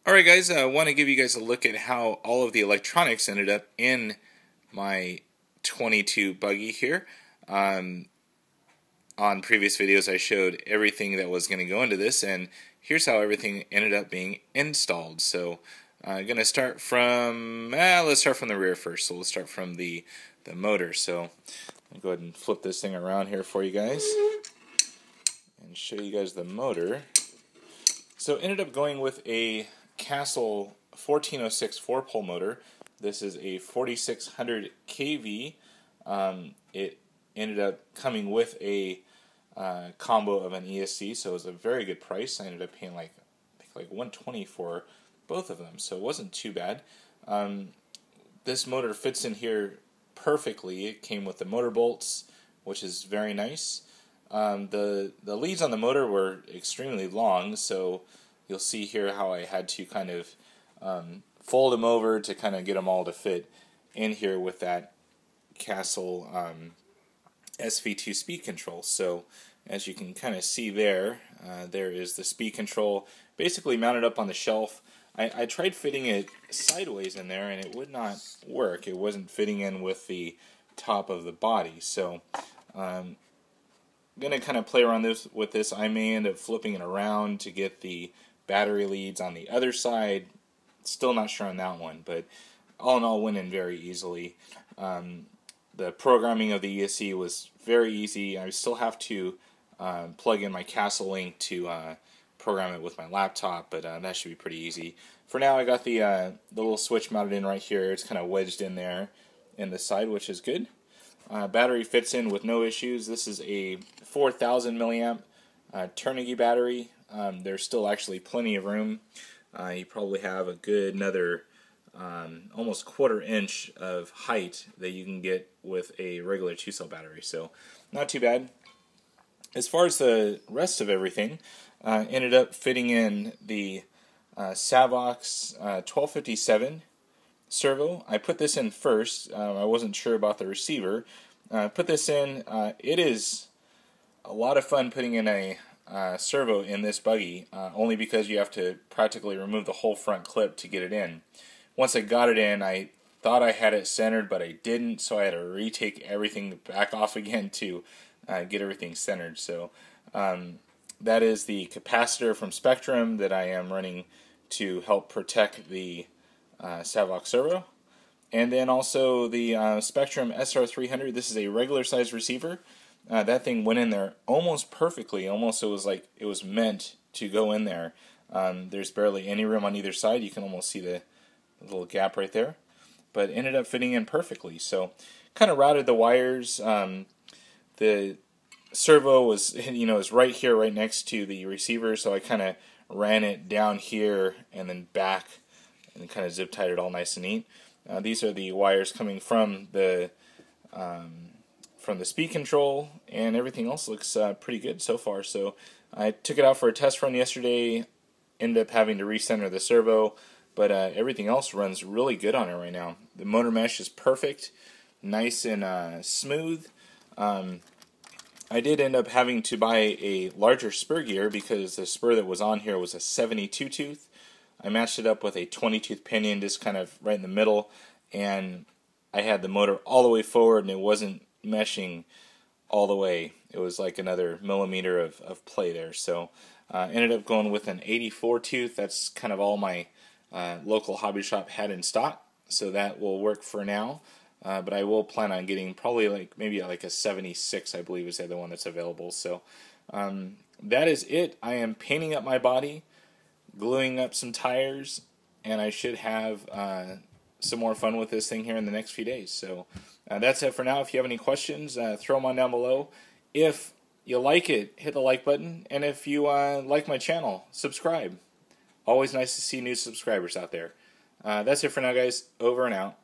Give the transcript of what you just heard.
Alright guys, I want to give you guys a look at how all of the electronics ended up in my 22 Buggy here. On previous videos I showed everything that was going to go into this, and here's how everything ended up being installed. So I'm going to start from, let's start from the rear first. So let's start from the motor. So I'll go ahead and flip this thing around here for you guys and show you guys the motor. So ended up going with a Castle 1406 4-pole motor. This is a 4600 kV. It ended up coming with a combo of an ESC, so it was a very good price. I ended up paying like $120 for both of them, so it wasn't too bad. This motor fits in here perfectly. It came with the motor bolts, which is very nice. The leads on the motor were extremely long, so you'll see here how I had to kind of fold them over to kind of get them all to fit in here with that Castle SV2 speed control. So as you can kind of see there, there is the speed control basically mounted up on the shelf. I tried fitting it sideways in there and it would not work. It wasn't fitting in with the top of the body. So I'm going to kind of play around with this. I may end up flipping it around to get the battery leads on the other side. Still not sure on that one, but all in all went in very easily. The programming of the ESC was very easy. I still have to plug in my Castle link to program it with my laptop, but that should be pretty easy. For now, I got the little switch mounted in right here. It's kind of wedged in there in the side, which is good. Battery fits in with no issues. This is a 4,000 milliamp Carnegie battery. There's still actually plenty of room. You probably have a good another almost 1/4 inch of height that you can get with a regular 2-cell battery, so not too bad. As far as the rest of everything, ended up fitting in the Savox 1257 servo. I put this in first. I wasn't sure about the receiver. Put this in. It is a lot of fun putting in a servo in this Buggy, only because you have to practically remove the whole front clip to get it in. Once I got it in, I thought I had it centered, but I didn't, so I had to retake everything back off again to get everything centered. So that is the capacitor from Spectrum that I am running to help protect the Savox servo. And then also the Spectrum SR300. This is a regular size receiver. That thing went in there almost perfectly. Almost, it was like it was meant to go in there. There's barely any room on either side. You can almost see the little gap right there, but ended up fitting in perfectly. So kind of routed the wires. The servo was, is right here, right next to the receiver. So I kind of ran it down here and then back, and kind of zip tied it all nice and neat. These are the wires coming from the speed control, and everything else looks pretty good so far. So I took it out for a test run yesterday, ended up having to recenter the servo, but everything else runs really good on it right now. The motor mesh is perfect, nice and smooth. I did end up having to buy a larger spur gear because the spur that was on here was a 72 tooth. I matched it up with a 20 tooth pinion just kind of right in the middle, and I had the motor all the way forward and it wasn't meshing all the way. It was like another millimeter of play there. So ended up going with an 84 tooth. That's kind of all my local hobby shop had in stock, so that will work for now. But I will plan on getting probably maybe a 76, I believe is the other one that's available. So that is it. I am painting up my body, gluing up some tires, and I should have some more fun with this thing here in the next few days. So that's it for now. If you have any questions, throw them on down below. If you like it, hit the like button, and if you like my channel, subscribe. Always nice to see new subscribers out there. That's it for now, guys. Over and out.